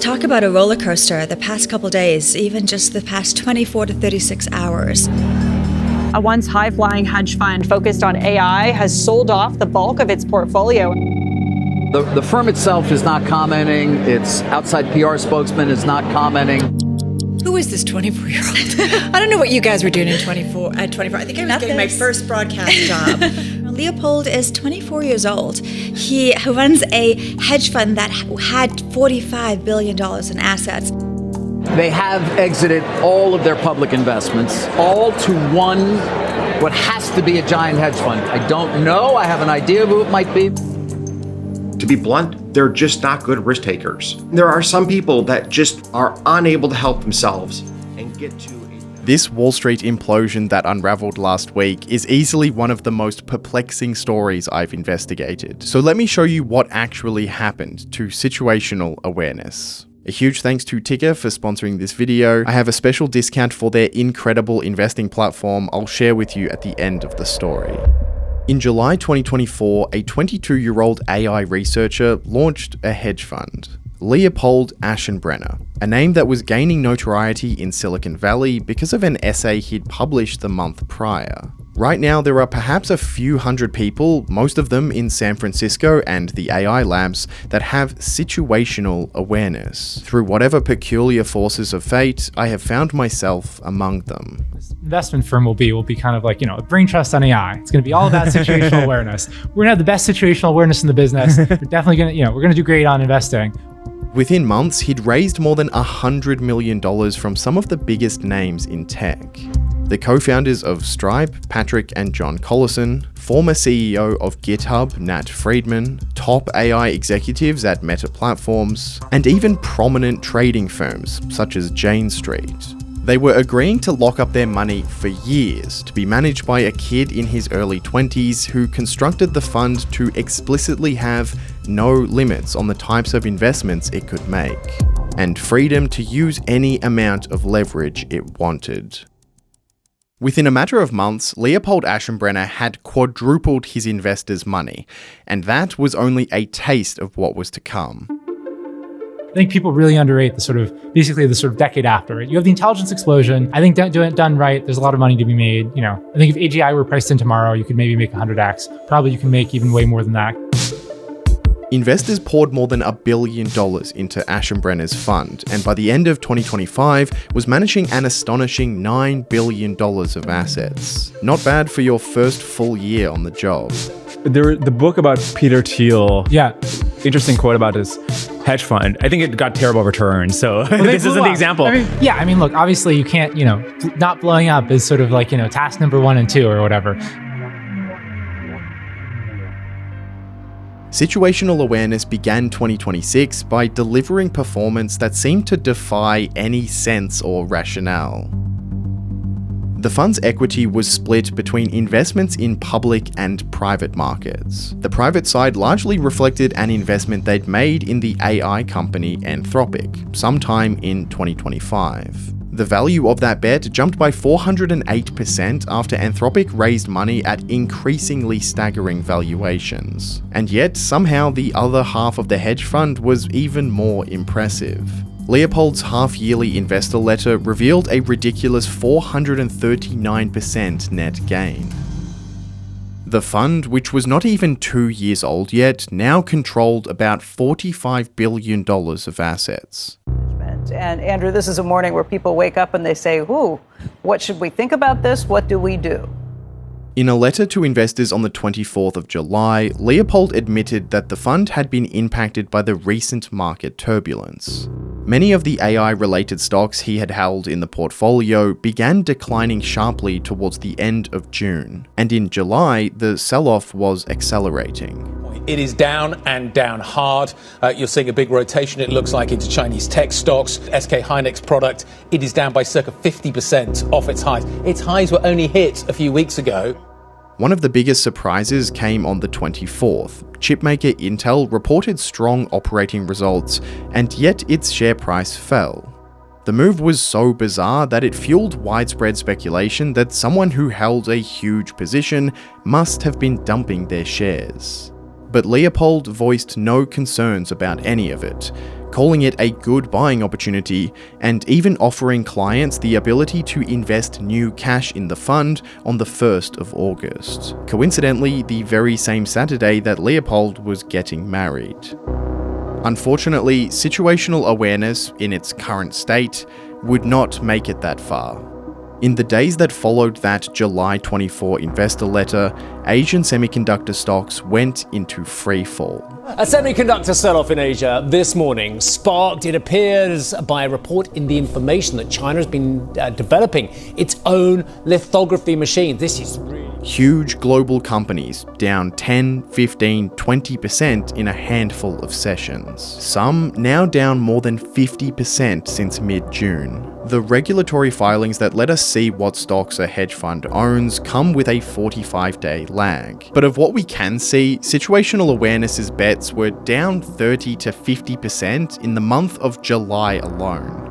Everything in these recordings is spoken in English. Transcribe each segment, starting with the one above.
Talk about a roller coaster the past couple days, even just the past 24 to 36 hours. A once high-flying hedge fund focused on AI has sold off the bulk of its portfolio. The firm itself is not commenting. Its outside PR spokesman is not commenting. Who is this 24-year-old? I don't know what you guys were doing in 24. I think I was getting my first broadcast job. Leopold is 24 years old. He runs a hedge fund that had $45 billion in assets. They have exited all of their public investments, all to one, what has to be a giant hedge fund. I don't know. I have an idea of who it might be. To be blunt, they're just not good risk takers. There are some people that just are unable to help themselves and get to This Wall Street implosion that unraveled last week is easily one of the most perplexing stories I've investigated. So let me show you what actually happened to situational awareness. A huge thanks to TIKR for sponsoring this video. I have a special discount for their incredible investing platform I'll share with you at the end of the story. In July 2024, a 22-year-old AI researcher launched a hedge fund, Leopold Aschenbrenner, a name that was gaining notoriety in Silicon Valley because of an essay he'd published the month prior. Right now, there are perhaps a few hundred people, most of them in San Francisco and the AI labs, that have situational awareness. Through whatever peculiar forces of fate, I have found myself among them. Investment firm will be kind of like, a brain trust on AI. It's going to be all about situational awareness. We're going to have the best situational awareness in the business. We're definitely going to, we're going to do great on investing. Within months, he'd raised more than $100 million from some of the biggest names in tech. The co-founders of Stripe, Patrick and John Collison, former CEO of GitHub, Nat Friedman, top AI executives at Meta Platforms, and even prominent trading firms such as Jane Street. They were agreeing to lock up their money for years to be managed by a kid in his early 20s who constructed the fund to explicitly have no limits on the types of investments it could make, and freedom to use any amount of leverage it wanted. Within a matter of months, Leopold Aschenbrenner had quadrupled his investors' money, and that was only a taste of what was to come. I think people really underrate the decade after. Right? You have the intelligence explosion. I think done right, there's a lot of money to be made. I think if AGI were priced in tomorrow, you could maybe make 100x. Probably you can make even way more than that. Investors poured more than $1 billion into Aschenbrenner's fund, and by the end of 2025, was managing an astonishing $9 billion of assets. Not bad for your first full year on the job. The book about Peter Thiel, interesting quote about his hedge fund. I think it got terrible returns, so this isn't the example. Look, obviously you can't, not blowing up is sort of like, task number 1 and 2 or whatever. Situational awareness began 2026 by delivering performance that seemed to defy any sense or rationale. The fund's equity was split between investments in public and private markets. The private side largely reflected an investment they'd made in the AI company Anthropic, sometime in 2025. The value of that bet jumped by 408% after Anthropic raised money at increasingly staggering valuations. And yet, somehow the other half of the hedge fund was even more impressive. Leopold's half-yearly investor letter revealed a ridiculous 439% net gain. The fund, which was not even 2 years old yet, now controlled about $45 billion of assets. And Andrew, this is a morning where people wake up and they say, "Ooh, what should we think about this? What do we do?" In a letter to investors on the 24th of July, Leopold admitted that the fund had been impacted by the recent market turbulence. Many of the AI-related stocks he had held in the portfolio began declining sharply towards the end of June, and in July, the sell-off was accelerating. It is down and down hard. You're seeing a big rotation, it looks like, into Chinese tech stocks. SK Hynix product, it is down by circa 50% off its highs. Its highs were only hit a few weeks ago. One of the biggest surprises came on the 24th. Chipmaker Intel reported strong operating results, and yet its share price fell. The move was so bizarre that it fueled widespread speculation that someone who held a huge position must have been dumping their shares. But Leopold voiced no concerns about any of it. calling it a good buying opportunity, and even offering clients the ability to invest new cash in the fund on the 1st of August. Coincidentally, the very same Saturday that Leopold was getting married. Unfortunately, situational awareness in its current state would not make it that far. In the days that followed that July 24 investor letter, Asian semiconductor stocks went into free fall. A semiconductor sell-off in Asia this morning sparked, it appears, by a report in The Information that China has been developing its own lithography machine. This is really... Huge global companies down 10, 15, 20% in a handful of sessions. Some now down more than 50% since mid-June. The regulatory filings that let us see what stocks a hedge fund owns come with a 45-day lag. But of what we can see, situational awareness's bets were down 30 to 50% in the month of July alone.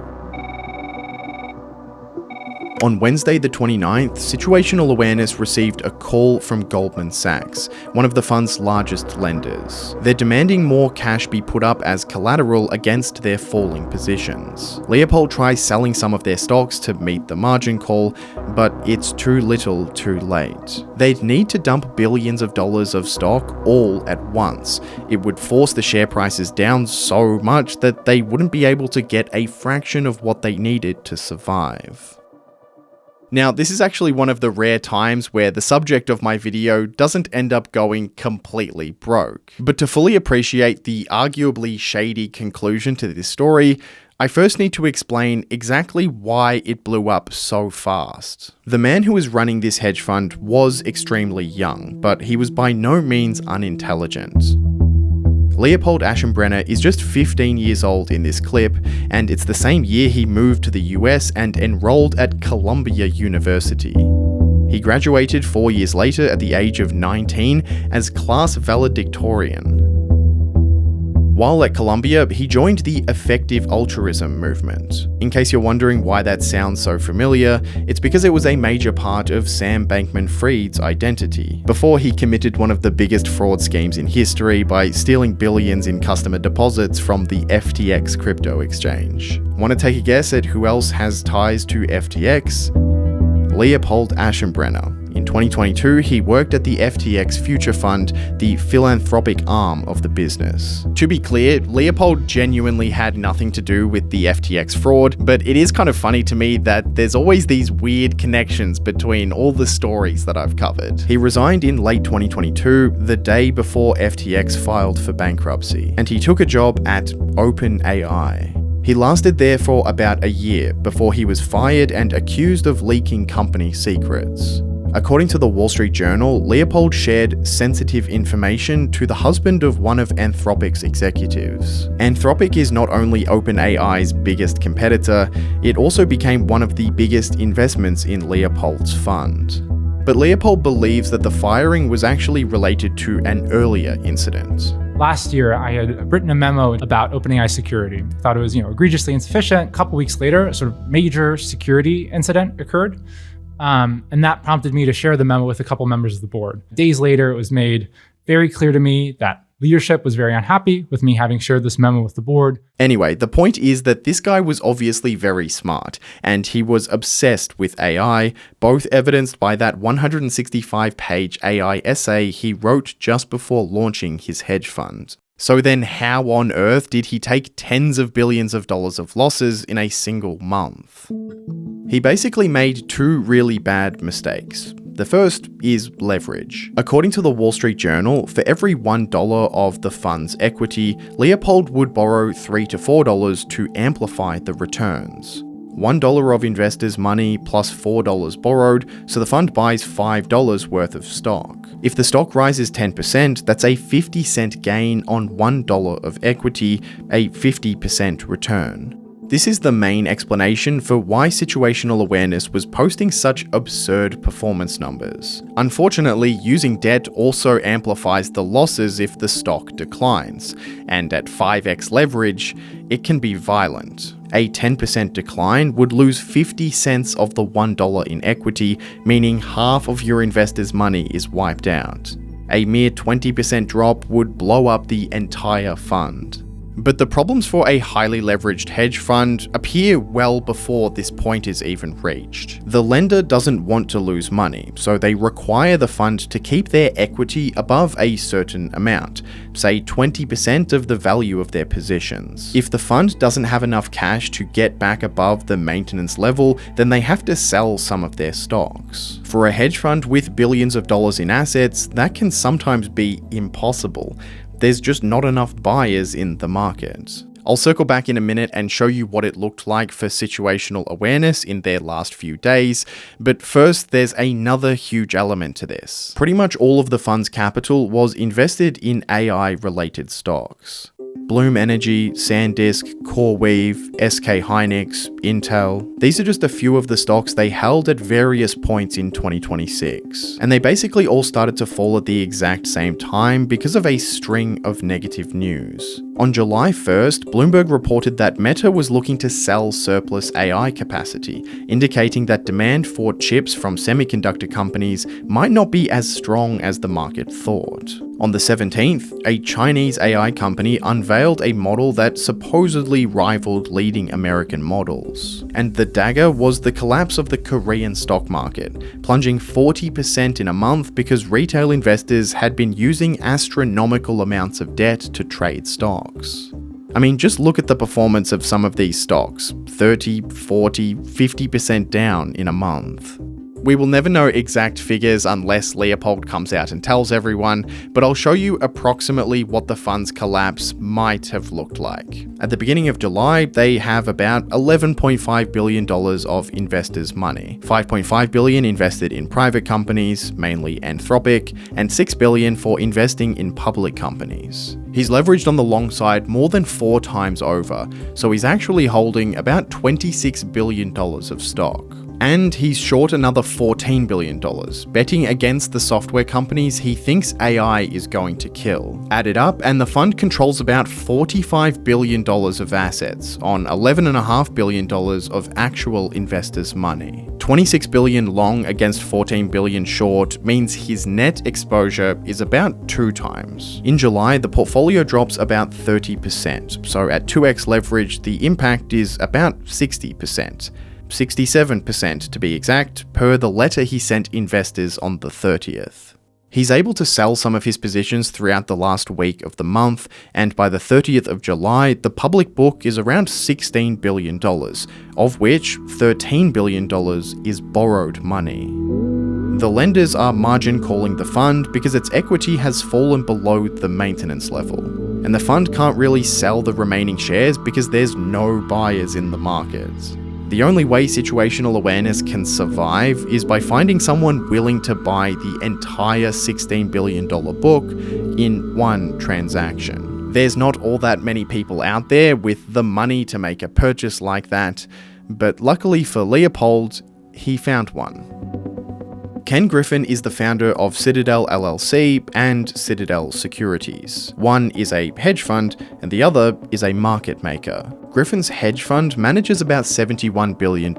On Wednesday the 29th, Situational Awareness received a call from Goldman Sachs, one of the fund's largest lenders. They're demanding more cash be put up as collateral against their falling positions. Leopold tries selling some of their stocks to meet the margin call, but it's too little too late. They'd need to dump billions of dollars of stock all at once. It would force the share prices down so much that they wouldn't be able to get a fraction of what they needed to survive. Now, this is actually one of the rare times where the subject of my video doesn't end up going completely broke. But to fully appreciate the arguably shady conclusion to this story, I first need to explain exactly why it blew up so fast. The man who was running this hedge fund was extremely young, but he was by no means unintelligent. Leopold Aschenbrenner is just 15 years old in this clip, and it's the same year he moved to the US and enrolled at Columbia University. He graduated 4 years later at the age of 19 as class valedictorian. While at Columbia, he joined the effective altruism movement. In case you're wondering why that sounds so familiar, it's because it was a major part of Sam Bankman-Fried's identity, before he committed one of the biggest fraud schemes in history by stealing billions in customer deposits from the FTX crypto exchange. Want to take a guess at who else has ties to FTX? Leopold Aschenbrenner. In 2022, he worked at the FTX Future Fund, the philanthropic arm of the business. To be clear, Leopold genuinely had nothing to do with the FTX fraud, but it is kind of funny to me that there's always these weird connections between all the stories that I've covered. He resigned in late 2022, the day before FTX filed for bankruptcy, and he took a job at OpenAI. He lasted there for about a year before he was fired and accused of leaking company secrets. According to the Wall Street Journal, Leopold shared sensitive information to the husband of one of Anthropic's executives. Anthropic is not only OpenAI's biggest competitor, it also became one of the biggest investments in Leopold's fund. But Leopold believes that the firing was actually related to an earlier incident. Last year, I had written a memo about OpenAI security. I thought it was, egregiously insufficient. A couple weeks later, a sort of major security incident occurred. And that prompted me to share the memo with a couple members of the board. Days later, it was made very clear to me that leadership was very unhappy with me having shared this memo with the board. Anyway, the point is that this guy was obviously very smart, and he was obsessed with AI, both evidenced by that 165-page AI essay he wrote just before launching his hedge fund. So then how on earth did he take tens of billions of dollars of losses in a single month? He basically made two really bad mistakes. The first is leverage. According to the Wall Street Journal, for every $1 of the fund's equity, Leopold would borrow $3 to $4 to amplify the returns. $1 of investors' money plus $4 borrowed, so the fund buys $5 worth of stock. If the stock rises 10%, that's a 50-cent gain on $1 of equity, a 50% return. This is the main explanation for why situational awareness was posting such absurd performance numbers. Unfortunately, using debt also amplifies the losses if the stock declines, and at 5x leverage, it can be violent. A 10% decline would lose 50 cents of the $1 in equity, meaning half of your investors' money is wiped out. A mere 20% drop would blow up the entire fund. But the problems for a highly leveraged hedge fund appear well before this point is even reached. The lender doesn't want to lose money, so they require the fund to keep their equity above a certain amount, say 20% of the value of their positions. If the fund doesn't have enough cash to get back above the maintenance level, then they have to sell some of their stocks. For a hedge fund with billions of dollars in assets, that can sometimes be impossible. There's just not enough buyers in the market. I'll circle back in a minute and show you what it looked like for situational awareness in their last few days, but first there's another huge element to this. Pretty much all of the fund's capital was invested in AI-related stocks. Bloom Energy, SanDisk, CoreWeave, SK Hynix, Intel. These are just a few of the stocks they held at various points in 2026. And they basically all started to fall at the exact same time because of a string of negative news. On July 1st, Bloomberg reported that Meta was looking to sell surplus AI capacity, indicating that demand for chips from semiconductor companies might not be as strong as the market thought. On the 17th, a Chinese AI company unveiled a model that supposedly rivaled leading American models. And the dagger was the collapse of the Korean stock market, plunging 40% in a month because retail investors had been using astronomical amounts of debt to trade stocks. I mean, just look at the performance of some of these stocks, 30, 40, 50% down in a month. We will never know exact figures unless Leopold comes out and tells everyone, but I'll show you approximately what the fund's collapse might have looked like. At the beginning of July, they have about $11.5 billion of investors' money. $5.5 billion invested in private companies, mainly Anthropic, and $6 billion for investing in public companies. He's leveraged on the long side more than 4 times over, so he's actually holding about $26 billion of stock. And he's short another $14 billion, betting against the software companies he thinks AI is going to kill. Add it up, and the fund controls about $45 billion of assets on $11.5 billion of actual investors' money. 26 billion long against 14 billion short means his net exposure is about 2 times. In July, the portfolio drops about 30%, so at 2x leverage, the impact is about 60%. 67% to be exact, per the letter he sent investors on the 30th. He's able to sell some of his positions throughout the last week of the month, and by the 30th of July, the public book is around $16 billion, of which $13 billion is borrowed money. The lenders are margin calling the fund because its equity has fallen below the maintenance level, and the fund can't really sell the remaining shares because there's no buyers in the market. The only way situational awareness can survive is by finding someone willing to buy the entire $16 billion book in one transaction. There's not all that many people out there with the money to make a purchase like that, but luckily for Leopold, he found one. Ken Griffin is the founder of Citadel LLC and Citadel Securities. One is a hedge fund and the other is a market maker. Griffin's hedge fund manages about $71 billion,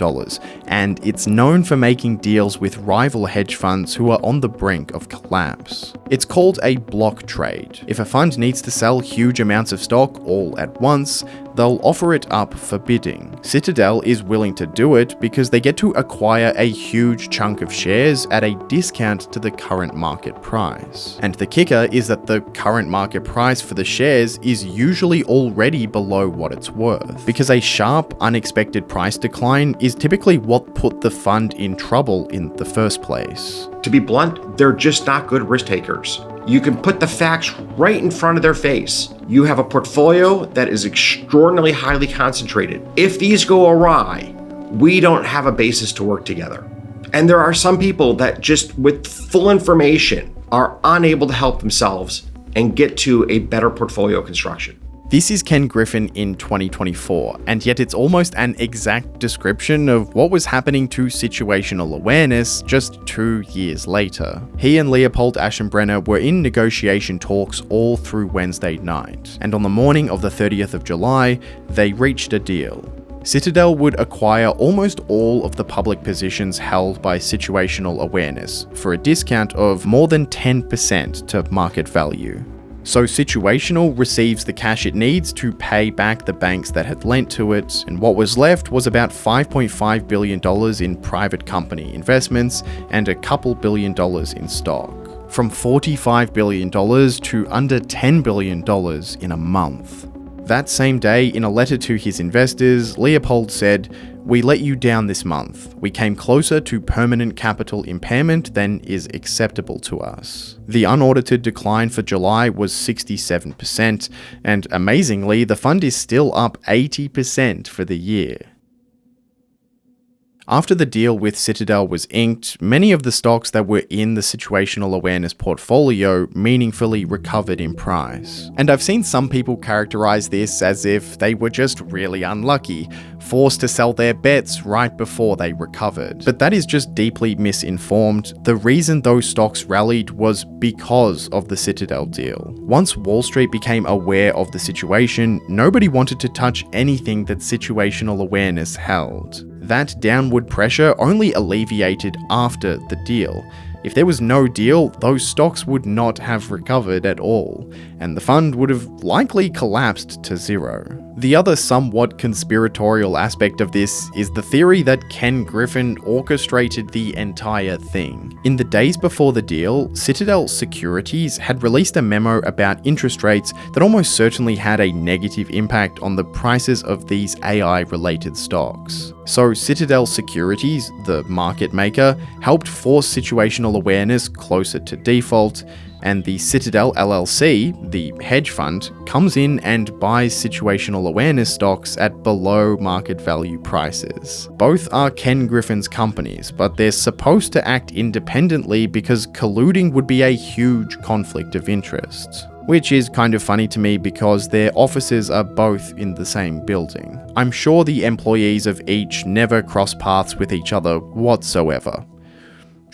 and it's known for making deals with rival hedge funds who are on the brink of collapse. It's called a block trade. If a fund needs to sell huge amounts of stock all at once, they'll offer it up for bidding. Citadel is willing to do it because they get to acquire a huge chunk of shares at a discount to the current market price. And the kicker is that the current market price for the shares is usually already below what it's worth, because a sharp, unexpected price decline is typically what put the fund in trouble in the first place. To be blunt, they're just not good risk takers. You can put the facts right in front of their face. You have a portfolio that is extraordinarily highly concentrated. If these go awry, we don't have a basis to work together. And there are some people that just with full information are unable to help themselves and get to a better portfolio construction. This is Ken Griffin in 2024, and yet it's almost an exact description of what was happening to situational awareness just 2 years later. He and Leopold Aschenbrenner were in negotiation talks all through Wednesday night, and on the morning of the 30th of July, they reached a deal. Citadel would acquire almost all of the public positions held by situational awareness for a discount of more than 10% to market value. So Situational receives the cash it needs to pay back the banks that had lent to it, and what was left was about $5.5 billion in private company investments and a couple $billion in stock. From $45 billion to under $10 billion in a month. That same day, in a letter to his investors, Leopold said, "We let you down this month. We came closer to permanent capital impairment than is acceptable to us." The unaudited decline for July was 67%, and amazingly, the fund is still up 80% for the year. After the deal with Citadel was inked, many of the stocks that were in the situational awareness portfolio meaningfully recovered in price. And I've seen some people characterize this as if they were just really unlucky, forced to sell their bets right before they recovered. But that is just deeply misinformed. The reason those stocks rallied was because of the Citadel deal. Once Wall Street became aware of the situation, nobody wanted to touch anything that situational awareness held. That downward pressure only alleviated after the deal. If there was no deal, those stocks would not have recovered at all, and the fund would have likely collapsed to zero. The other somewhat conspiratorial aspect of this is the theory that Ken Griffin orchestrated the entire thing. In the days before the deal, Citadel Securities had released a memo about interest rates that almost certainly had a negative impact on the prices of these AI-related stocks. So Citadel Securities, the market maker, helped force situational awareness closer to default, and the Citadel LLC, the hedge fund, comes in and buys situational awareness stocks at below market value prices. Both are Ken Griffin's companies, but they're supposed to act independently because colluding would be a huge conflict of interest. Which is kind of funny to me because their offices are both in the same building. I'm sure the employees of each never cross paths with each other whatsoever.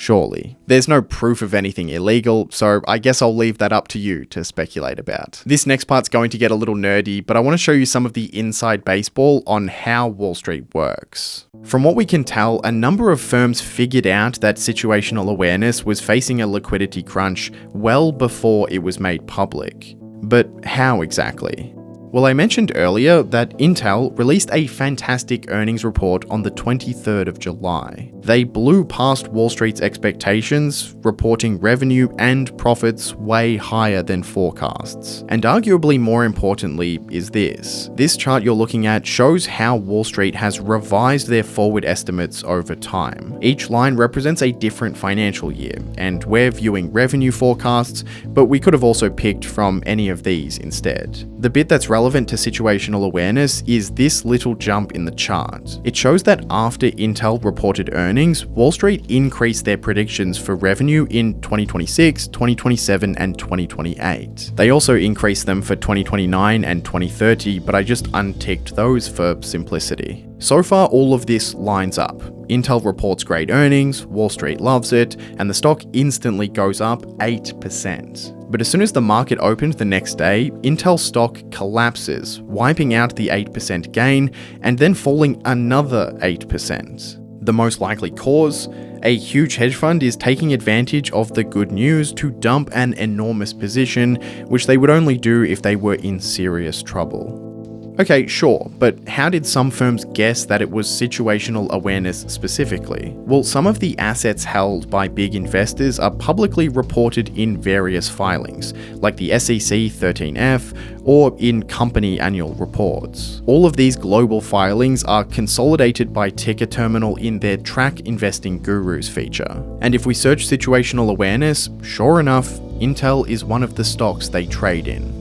Surely. There's no proof of anything illegal, so I guess I'll leave that up to you to speculate about. This next part's going to get a little nerdy, but I want to show you some of the inside baseball on how Wall Street works. From what we can tell, a number of firms figured out that situational awareness was facing a liquidity crunch well before it was made public. But how exactly? Well, I mentioned earlier that Intel released a fantastic earnings report on the 23rd of July. They blew past Wall Street's expectations, reporting revenue and profits way higher than forecasts. And arguably more importantly is this. This chart you're looking at shows how Wall Street has revised their forward estimates over time. Each line represents a different financial year, and we're viewing revenue forecasts, but we could have also picked from any of these instead. The bit that's relevant to situational awareness is this little jump in the chart. It shows that after Intel reported earnings, Wall Street increased their predictions for revenue in 2026, 2027, and 2028. They also increased them for 2029 and 2030, but I just unticked those for simplicity. So far, all of this lines up. Intel reports great earnings, Wall Street loves it, and the stock instantly goes up 8%. But as soon as the market opened the next day, Intel stock collapses, wiping out the 8% gain and then falling another 8%. The most likely cause? A huge hedge fund is taking advantage of the good news to dump an enormous position, which they would only do if they were in serious trouble. Okay, sure, but how did some firms guess that it was situational awareness specifically? Well, some of the assets held by big investors are publicly reported in various filings, like the SEC 13F or in company annual reports. All of these global filings are consolidated by TIKR Terminal in their Track Investing Gurus feature. And if we search situational awareness, sure enough, Intel is one of the stocks they trade in.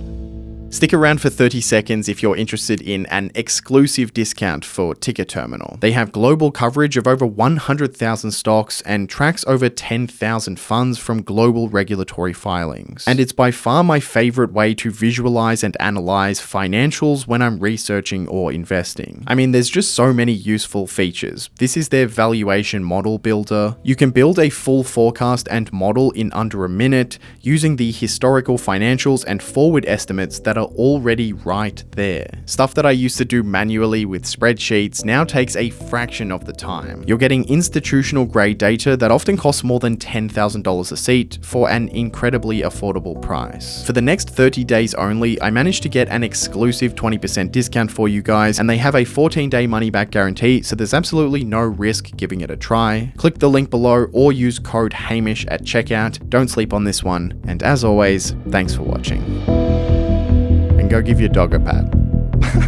Stick around for 30 seconds if you're interested in an exclusive discount for TIKR Terminal. They have global coverage of over 100,000 stocks and tracks over 10,000 funds from global regulatory filings. And it's by far my favorite way to visualize and analyze financials when I'm researching or investing. I mean, there's just so many useful features. This is their valuation model builder. You can build a full forecast and model in under a minute using the historical financials and forward estimates that that are already right there. Stuff that I used to do manually with spreadsheets now takes a fraction of the time. You're getting institutional grade data that often costs more than $10,000 a seat for an incredibly affordable price. For the next 30 days only, I managed to get an exclusive 20% discount for you guys, and they have a 14-day money-back guarantee, so there's absolutely no risk giving it a try. Click the link below or use code HAMISH at checkout. Don't sleep on this one, and as always, thanks for watching. And go give your dog a pat.